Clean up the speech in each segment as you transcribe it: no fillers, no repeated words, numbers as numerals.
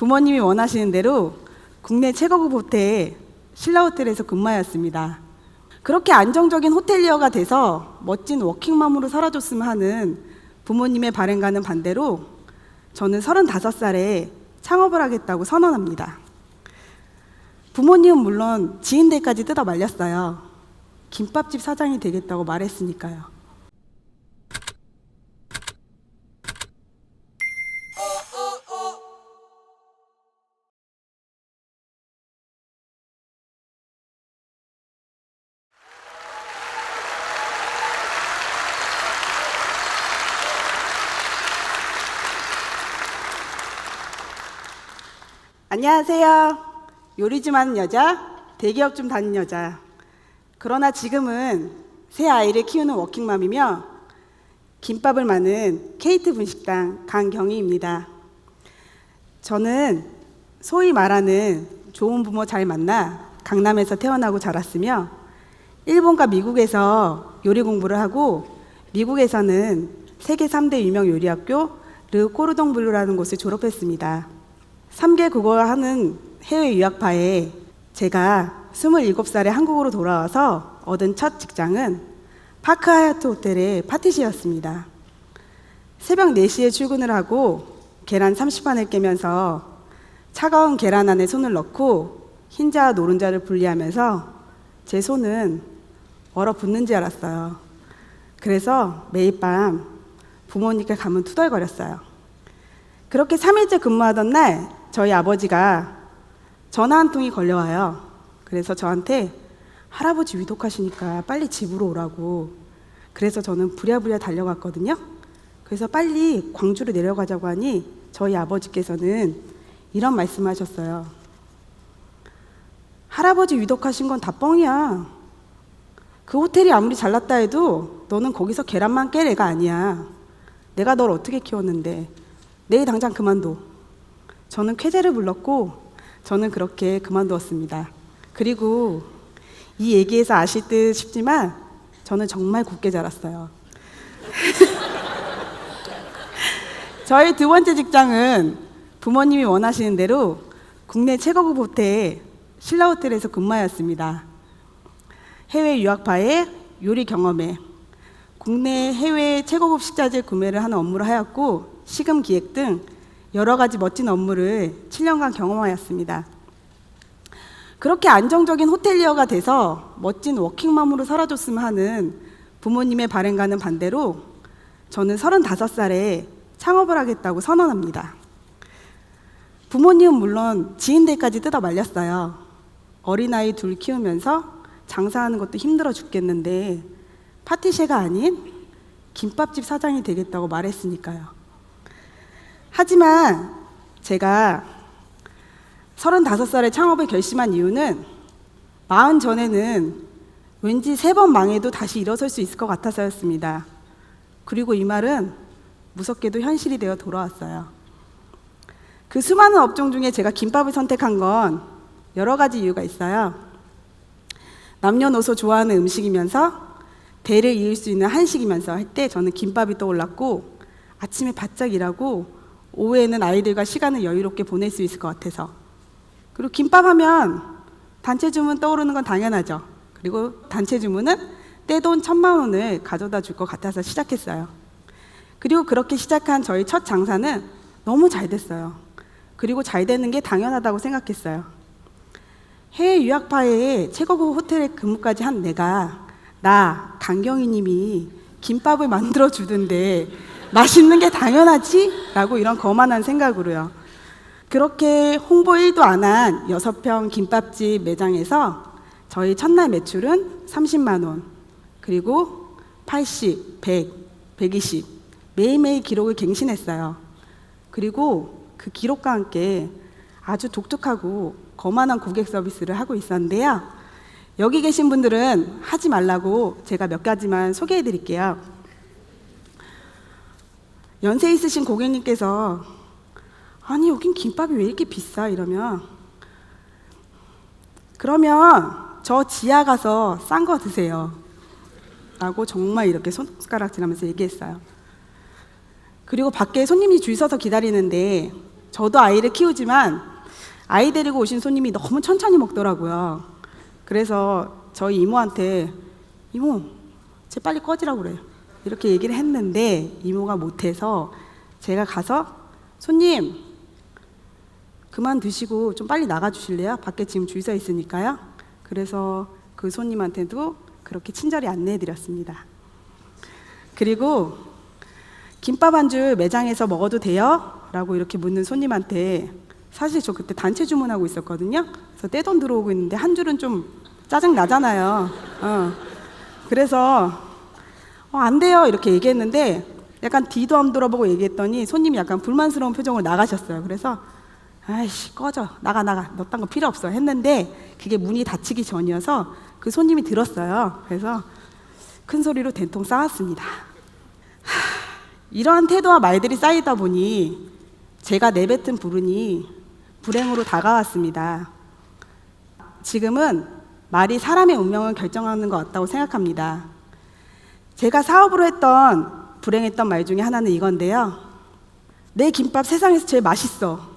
부모님이 원하시는 대로 국내 최고급 호텔 신라호텔에서 근무하였습니다. 그렇게 안정적인 호텔리어가 돼서 멋진 워킹맘으로 살아줬으면 하는 부모님의 바람과는 반대로 저는 35살에 창업을 하겠다고 선언합니다. 부모님은 물론 지인들까지 뜯어 말렸어요. 김밥집 사장이 되겠다고 말했으니까요. 안녕하세요. 요리 좀 하는 여자, 대기업 좀 다니는 여자. 그러나 지금은 새 아이를 키우는 워킹맘이며 김밥을 마는 케이트 분식당 강경희입니다. 저는 소위 말하는 좋은 부모 잘 만나 강남에서 태어나고 자랐으며 일본과 미국에서 요리 공부를 하고 미국에서는 세계 3대 유명 요리학교 르 코르동 블루라는 곳을 졸업했습니다. 3개 국어를 하는 해외 유학파에 제가 27살에 한국으로 돌아와서 얻은 첫 직장은 파크 하얏트 호텔의 파티시였습니다. 새벽 4시에 출근을 하고 계란 30판을 깨면서 차가운 계란 안에 손을 넣고 흰자와 노른자를 분리하면서 제 손은 얼어붙는 줄 알았어요. 그래서 매일 밤 부모님께 가면 투덜거렸어요. 그렇게 3일째 근무하던 날 저희 아버지가 전화 한 통이 걸려와요. 그래서 저한테 할아버지 위독하시니까 빨리 집으로 오라고. 그래서 저는 부랴부랴 달려갔거든요. 그래서 빨리 광주로 내려가자고 하니 저희 아버지께서는 이런 말씀을 하셨어요. 할아버지 위독하신 건 다 뻥이야. 그 호텔이 아무리 잘났다 해도 너는 거기서 계란만 깰 애가 아니야. 내가 널 어떻게 키웠는데. 내일 당장 그만둬. 저는 쾌재를 불렀고 저는 그렇게 그만두었습니다. 그리고 이 얘기에서 아실 듯 싶지만 저는 정말 곱게 자랐어요. 저의 두 번째 직장은 부모님이 원하시는 대로 국내 최고급 호텔 신라호텔에서 근무하였습니다. 해외 유학파의 요리 경험에 국내 해외 최고급 식자재 구매를 하는 업무를 하였고 시금 기획 등 여러 가지 멋진 업무를 7년간 경험하였습니다. 그렇게 안정적인 호텔리어가 돼서 멋진 워킹맘으로 살아줬으면 하는 부모님의 바람과는 반대로 저는 35살에 창업을 하겠다고 선언합니다. 부모님은 물론 지인들까지 뜯어 말렸어요. 어린아이 둘 키우면서 장사하는 것도 힘들어 죽겠는데 파티셰가 아닌 김밥집 사장이 되겠다고 말했으니까요. 하지만 제가 35살에 창업을 결심한 이유는 40 전에는 왠지 3번 망해도 다시 일어설 수 있을 것 같아서였습니다. 그리고 이 말은 무섭게도 현실이 되어 돌아왔어요. 그 수많은 업종 중에 제가 김밥을 선택한 건 여러 가지 이유가 있어요. 남녀노소 좋아하는 음식이면서 대를 이을 수 있는 한식이면서 할 때 저는 김밥이 떠올랐고 아침에 바짝 일하고 오후에는 아이들과 시간을 여유롭게 보낼 수 있을 것 같아서 그리고 김밥 하면 단체 주문 떠오르는 건 당연하죠. 그리고 단체 주문은 떼돈 1000만 원을 가져다 줄 것 같아서 시작했어요. 그리고 그렇게 시작한 저희 첫 장사는 너무 잘 됐어요. 그리고 잘 되는 게 당연하다고 생각했어요. 해외 유학파에 최고급 호텔에 근무까지 한 나 강경희 님이 김밥을 만들어 주던데 맛있는 게 당연하지? 라고 이런 거만한 생각으로요. 그렇게 홍보 1도 안 한 6평 김밥집 매장에서 저희 첫날 매출은 30만 원, 그리고 80, 100, 120 매일매일 기록을 갱신했어요. 그리고 그 기록과 함께 아주 독특하고 거만한 고객 서비스를 하고 있었는데요. 여기 계신 분들은 하지 말라고 제가 몇 가지만 소개해 드릴게요. 연세 있으신 고객님께서 아니 여긴 김밥이 왜 이렇게 비싸 이러면 그러면 저 지하 가서 싼 거 드세요 라고 정말 이렇게 손가락질하면서 얘기했어요. 그리고 밖에 손님이 줄 서서 기다리는데 저도 아이를 키우지만 아이 데리고 오신 손님이 너무 천천히 먹더라고요. 그래서 저희 이모한테 이모, 쟤 빨리 꺼지라고 그래요. 이렇게 얘기를 했는데 이모가 못해서 제가 가서 손님 그만 드시고 좀 빨리 나가 주실래요? 밖에 지금 줄 서 있으니까요. 그래서 그 손님한테도 그렇게 친절히 안내해 드렸습니다. 그리고 김밥 한 줄 매장에서 먹어도 돼요? 라고 이렇게 묻는 손님한테 사실 저 그때 단체 주문하고 있었거든요. 그래서 떼돈 들어오고 있는데 한 줄은 좀 짜증 나잖아요. 그래서 안 돼요 이렇게 얘기했는데 약간 뒤도 안 돌아보고 얘기했더니 손님이 약간 불만스러운 표정으로 나가셨어요. 그래서 아이씨 꺼져 나가 너 딴 거 필요 없어 했는데 그게 문이 닫히기 전이어서 그 손님이 들었어요. 그래서 큰 소리로 된통 싸웠습니다. 이러한 태도와 말들이 쌓이다 보니 제가 내뱉은 불운이 불행으로 다가왔습니다. 지금은 말이 사람의 운명을 결정하는 것 같다고 생각합니다. 제가 사업으로 했던 불행했던 말 중에 하나는 이건데요. 내 김밥 세상에서 제일 맛있어.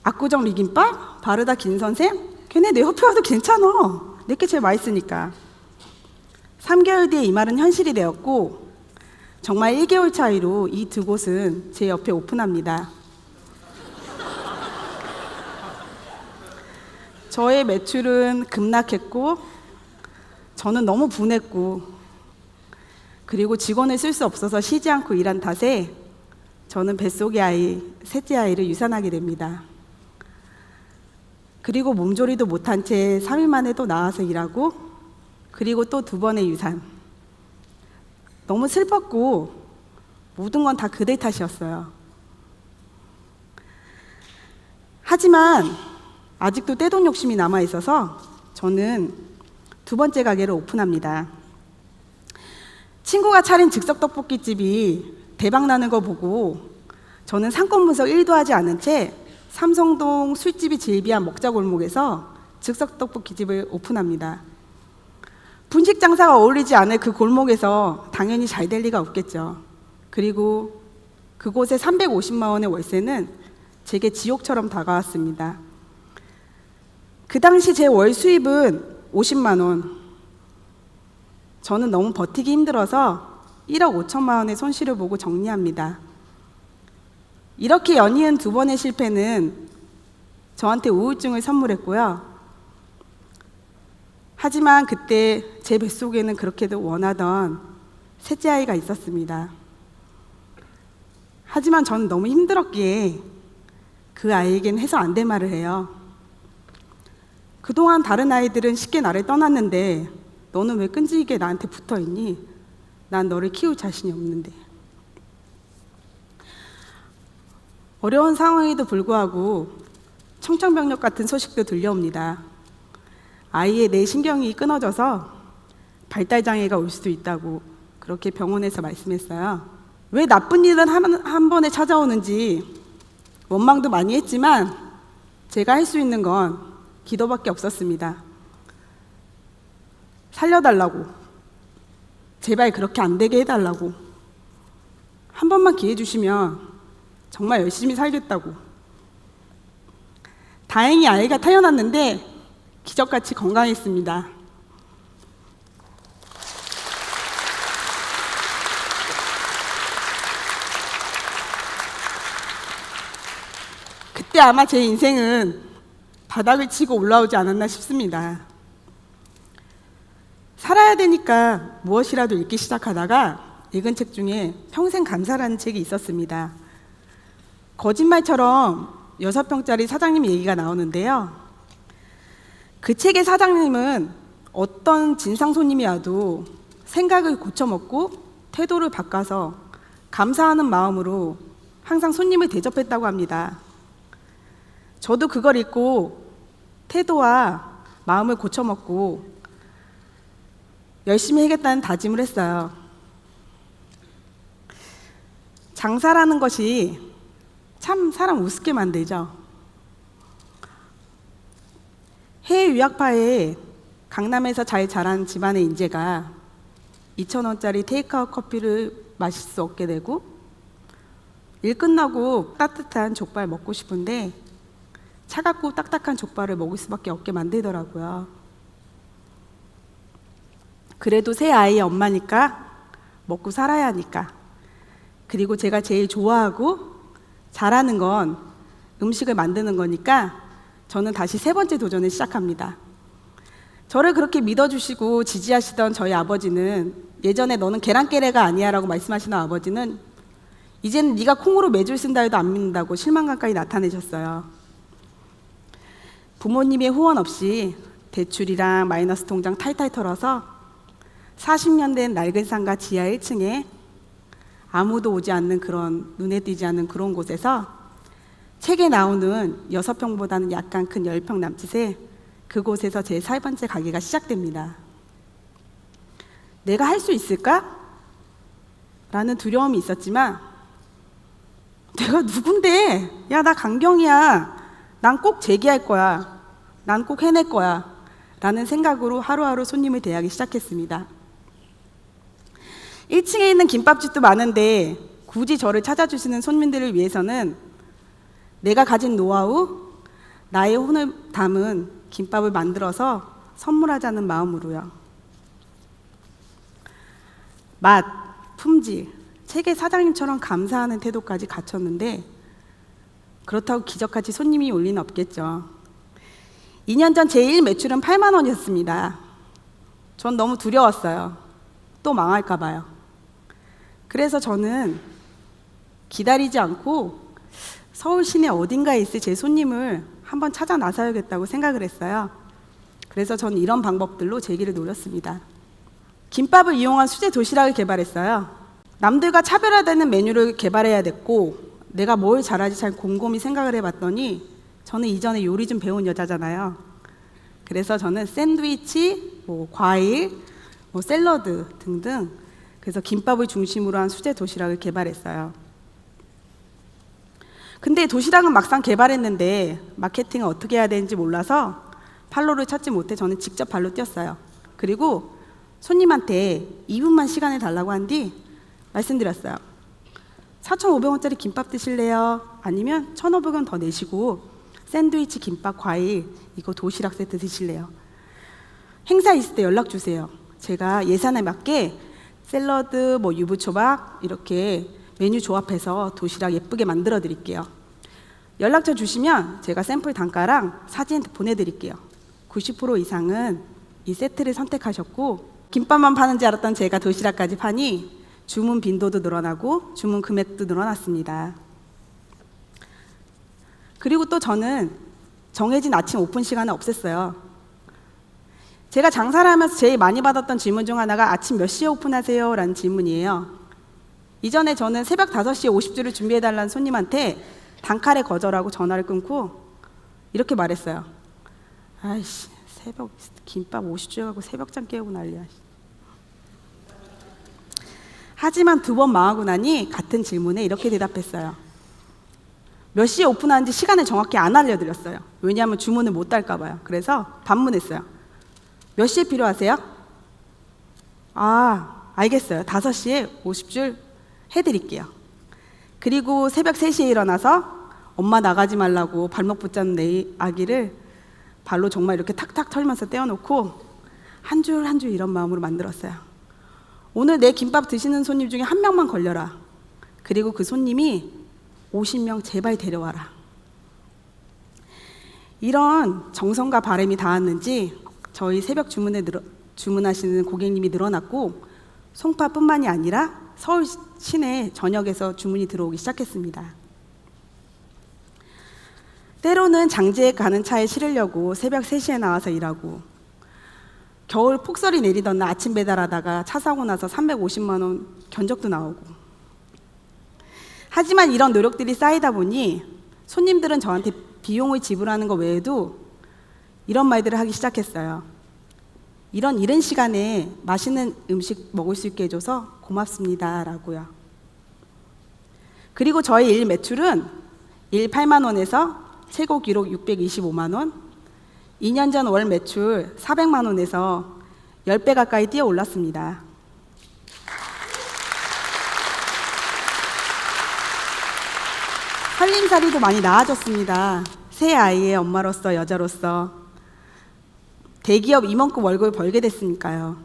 압구정 리김밥? 바르다 김선생? 걔네 내 옆에 와도 괜찮아. 내게 제일 맛있으니까. 3개월 뒤에 이 말은 현실이 되었고 정말 1개월 차이로 이 두 곳은 제 옆에 오픈합니다. 저의 매출은 급락했고 저는 너무 분했고 그리고 직원을 쓸 수 없어서 쉬지 않고 일한 탓에 저는 뱃속의 아이, 셋째 아이를 유산하게 됩니다. 그리고 몸조리도 못한 채 3일 만에 또 나와서 일하고 그리고 또 2번의 유산. 너무 슬펐고 모든 건 다 그들 탓이었어요. 하지만 아직도 떼돈 욕심이 남아있어서 저는 2번째 가게를 오픈합니다. 친구가 차린 즉석떡볶이집이 대박나는 거 보고 저는 상권 분석 1도 하지 않은 채 삼성동 술집이 즐비한 먹자골목에서 즉석떡볶이집을 오픈합니다. 분식 장사가 어울리지 않을 그 골목에서 당연히 잘 될 리가 없겠죠. 그리고 그곳의 350만 원의 월세는 제게 지옥처럼 다가왔습니다. 그 당시 제 월 수입은 50만 원. 저는 너무 버티기 힘들어서 1억 5천만 원의 손실을 보고 정리합니다. 이렇게 연이은 2번의 실패는 저한테 우울증을 선물했고요. 하지만 그때 제 뱃속에는 그렇게도 원하던 셋째 아이가 있었습니다. 하지만 저는 너무 힘들었기에 그 아이에겐 해서 안 될 말을 해요. 그동안 다른 아이들은 쉽게 나를 떠났는데 너는 왜 끈질기게 나한테 붙어있니? 난 너를 키울 자신이 없는데. 어려운 상황에도 불구하고 청천벽력 같은 소식도 들려옵니다. 아이의 뇌신경이 끊어져서 발달장애가 올 수도 있다고 그렇게 병원에서 말씀했어요. 왜 나쁜 일은 한 번에 찾아오는지 원망도 많이 했지만 제가 할 수 있는 건 기도밖에 없었습니다. 살려달라고, 제발 그렇게 안 되게 해달라고, 한 번만 기회 주시면 정말 열심히 살겠다고. 다행히 아이가 태어났는데 기적같이 건강했습니다. 그때 아마 제 인생은 바닥을 치고 올라오지 않았나 싶습니다. 살아야 되니까 무엇이라도 읽기 시작하다가 읽은 책 중에 평생 감사라는 책이 있었습니다. 거짓말처럼 6평짜리 사장님 얘기가 나오는데요. 그 책의 사장님은 어떤 진상 손님이 와도 생각을 고쳐먹고 태도를 바꿔서 감사하는 마음으로 항상 손님을 대접했다고 합니다. 저도 그걸 읽고 태도와 마음을 고쳐먹고 열심히 하겠다는 다짐을 했어요. 장사라는 것이 참 사람 우습게 만들죠. 해외 유학파에 강남에서 잘 자란 집안의 인재가 2,000원짜리 테이크아웃 커피를 마실 수 없게 되고 일 끝나고 따뜻한 족발 먹고 싶은데 차갑고 딱딱한 족발을 먹을 수밖에 없게 만들더라고요. 그래도 새 아이의 엄마니까 먹고 살아야 하니까. 그리고 제가 제일 좋아하고 잘하는 건 음식을 만드는 거니까 저는 다시 세 번째 도전을 시작합니다. 저를 그렇게 믿어주시고 지지하시던 저희 아버지는, 예전에 너는 계란깨래가 아니야 라고 말씀하시는 아버지는 이제는 네가 콩으로 매줄 쓴다 해도 안 믿는다고 실망감까지 나타내셨어요. 부모님의 후원 없이 대출이랑 마이너스 통장 탈탈 털어서 40년 된 낡은 상가 지하 1층에 아무도 오지 않는 그런, 눈에 띄지 않는 그런 곳에서 책에 나오는 6평보다는 약간 큰 10평 남짓에 그곳에서 제 세 번째 가게가 시작됩니다. 내가 할 수 있을까? 라는 두려움이 있었지만 내가 누군데? 야, 나 강경이야. 난 꼭 재기할 거야. 난 꼭 해낼 거야. 라는 생각으로 하루하루 손님을 대하기 시작했습니다. 1층에 있는 김밥집도 많은데 굳이 저를 찾아주시는 손님들을 위해서는 내가 가진 노하우, 나의 혼을 담은 김밥을 만들어서 선물하자는 마음으로요. 맛, 품질, 책의 사장님처럼 감사하는 태도까지 갖췄는데 그렇다고 기적같이 손님이 올 리는 없겠죠. 2년 전 제 1 매출은 8만 원이었습니다. 전 너무 두려웠어요. 또 망할까 봐요. 그래서 저는 기다리지 않고 서울 시내 어딘가에 있을 제 손님을 한번 찾아 나서야겠다고 생각을 했어요. 그래서 저는 이런 방법들로 재기를 노렸습니다. 김밥을 이용한 수제 도시락을 개발했어요. 남들과 차별화되는 메뉴를 개발해야 됐고 내가 뭘 잘하지 잘 곰곰이 생각을 해봤더니 저는 이전에 요리 좀 배운 여자잖아요. 그래서 저는 샌드위치, 과일, 샐러드 등등, 그래서 김밥을 중심으로 한 수제 도시락을 개발했어요. 근데 도시락은 막상 개발했는데 마케팅을 어떻게 해야 되는지 몰라서 팔로를 찾지 못해 저는 직접 발로 뛰었어요. 그리고 손님한테 2분만 시간을 달라고 한 뒤 말씀드렸어요. 4,500원짜리 김밥 드실래요? 아니면 1,500원 더 내시고 샌드위치, 김밥, 과일 이거 도시락 세트 드실래요? 행사 있을 때 연락 주세요. 제가 예산에 맞게 샐러드, 유부초밥 이렇게 메뉴 조합해서 도시락 예쁘게 만들어 드릴게요. 연락처 주시면 제가 샘플 단가랑 사진 보내드릴게요. 90% 이상은 이 세트를 선택하셨고 김밥만 파는 줄 알았던 제가 도시락까지 파니 주문 빈도도 늘어나고 주문 금액도 늘어났습니다. 그리고 또 저는 정해진 아침 오픈 시간을 없앴어요. 제가 장사를 하면서 제일 많이 받았던 질문 중 하나가 아침 몇 시에 오픈하세요? 라는 질문이에요. 이전에 저는 새벽 5시에 50주를 준비해달라는 손님한테 단칼에 거절하고 전화를 끊고 이렇게 말했어요. 아이씨, 새벽 김밥 50주 갖고 새벽잠 깨우고 난리야. 하지만 2번 망하고 나니 같은 질문에 이렇게 대답했어요. 몇 시에 오픈하는지 시간을 정확히 안 알려드렸어요. 왜냐하면 주문을 못 달까 봐요. 그래서 반문했어요. 몇 시에 필요하세요? 알겠어요. 5시에 50줄 해드릴게요. 그리고 새벽 3시에 일어나서 엄마 나가지 말라고 발목 붙잡는 내 아기를 발로 정말 이렇게 탁탁 털면서 떼어놓고 한 줄 한 줄 이런 마음으로 만들었어요. 오늘 내 김밥 드시는 손님 중에 1명만 걸려라. 그리고 그 손님이 50명 제발 데려와라. 이런 정성과 바람이 닿았는지 저희 새벽 주문하시는 고객님이 늘어났고 송파뿐만이 아니라 서울 시내 전역에서 주문이 들어오기 시작했습니다. 때로는 장지에 가는 차에 실으려고 새벽 3시에 나와서 일하고 겨울 폭설이 내리던 날 아침 배달하다가 차 사고 나서 350만 원 견적도 나오고 하지만 이런 노력들이 쌓이다 보니 손님들은 저한테 비용을 지불하는 것 외에도 이런 말들을 하기 시작했어요. 이런 이른 시간에 맛있는 음식 먹을 수 있게 해줘서 고맙습니다 라고요. 그리고 저희 일 매출은 일 8만 원에서 최고 기록 625만 원, 2년 전 월 매출 400만 원에서 10배 가까이 뛰어 올랐습니다. 살림살이도 많이 나아졌습니다. 새 아이의 엄마로서, 여자로서. 대기업 임원급 월급을 벌게 됐으니까요.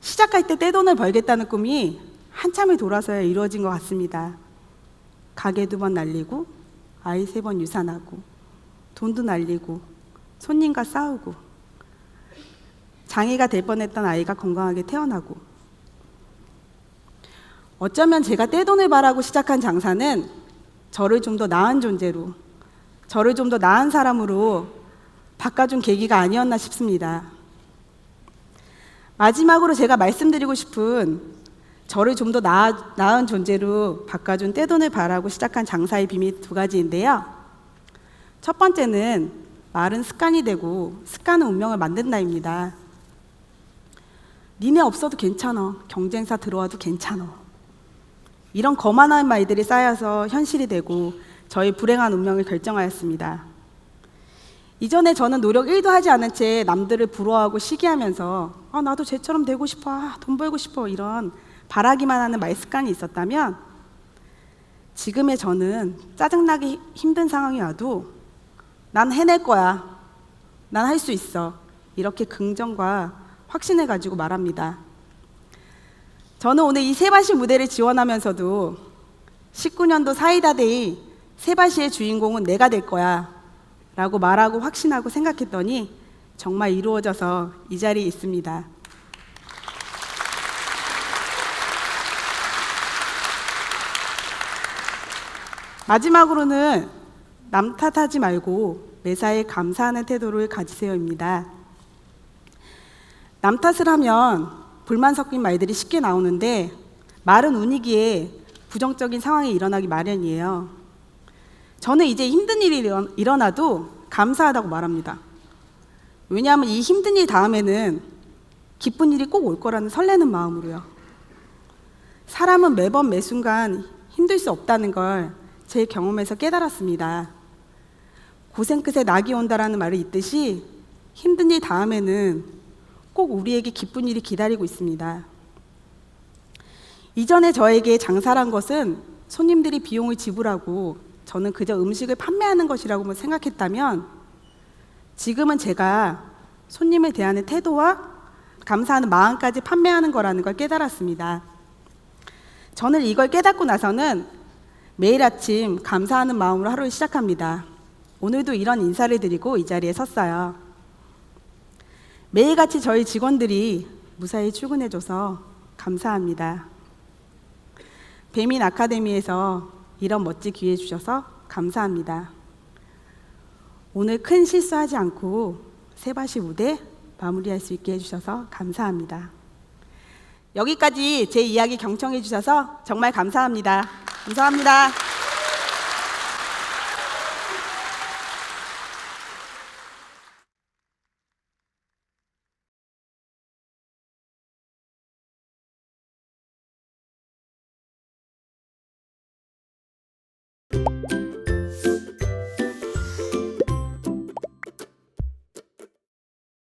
시작할 때 떼돈을 벌겠다는 꿈이 한참을 돌아서야 이루어진 것 같습니다. 가게 2번 날리고, 아이 3번 유산하고, 돈도 날리고, 손님과 싸우고, 장애가 될 뻔했던 아이가 건강하게 태어나고. 어쩌면 제가 떼돈을 바라고 시작한 장사는 저를 좀 더 나은 존재로, 저를 좀 더 나은 사람으로 바꿔준 계기가 아니었나 싶습니다. 마지막으로 제가 말씀드리고 싶은 저를 좀 더 나은 존재로 바꿔준 떼돈을 바라고 시작한 장사의 비밀 2가지인데요. 첫 번째는 말은 습관이 되고 습관은 운명을 만든다입니다. 니네 없어도 괜찮아. 경쟁사 들어와도 괜찮아. 이런 거만한 말들이 쌓여서 현실이 되고 저의 불행한 운명을 결정하였습니다. 이전에 저는 노력 1도 하지 않은 채 남들을 부러워하고 시기하면서 나도 쟤처럼 되고 싶어, 돈 벌고 싶어 이런 바라기만 하는 말 습관이 있었다면 지금의 저는 짜증나기 힘든 상황이 와도 난 해낼 거야, 난 할 수 있어 이렇게 긍정과 확신을 가지고 말합니다. 저는 오늘 이 세바시 무대를 지원하면서도 19년도 사이다데이 세바시의 주인공은 내가 될 거야 라고 말하고 확신하고 생각했더니 정말 이루어져서 이 자리에 있습니다. 마지막으로는 남 탓하지 말고 매사에 감사하는 태도를 가지세요입니다. 남 탓을 하면 불만 섞인 말들이 쉽게 나오는데 말은 운이기에 부정적인 상황이 일어나기 마련이에요. 저는 이제 힘든 일이 일어나도 감사하다고 말합니다. 왜냐하면 이 힘든 일 다음에는 기쁜 일이 꼭 올 거라는 설레는 마음으로요. 사람은 매번 매순간 힘들 수 없다는 걸 제 경험에서 깨달았습니다. 고생 끝에 낙이 온다라는 말이 있듯이 힘든 일 다음에는 꼭 우리에게 기쁜 일이 기다리고 있습니다. 이전에 저에게 장사란 것은 손님들이 비용을 지불하고 저는 그저 음식을 판매하는 것이라고 생각했다면 지금은 제가 손님을 대하는 태도와 감사하는 마음까지 판매하는 거라는 걸 깨달았습니다. 저는 이걸 깨닫고 나서는 매일 아침 감사하는 마음으로 하루를 시작합니다. 오늘도 이런 인사를 드리고 이 자리에 섰어요. 매일같이 저희 직원들이 무사히 출근해줘서 감사합니다. 배민 아카데미에서 이런 멋진 기회 주셔서 감사합니다. 오늘 큰 실수하지 않고 세바시 무대 마무리할 수 있게 해주셔서 감사합니다. 여기까지 제 이야기 경청해 주셔서 정말 감사합니다. 감사합니다.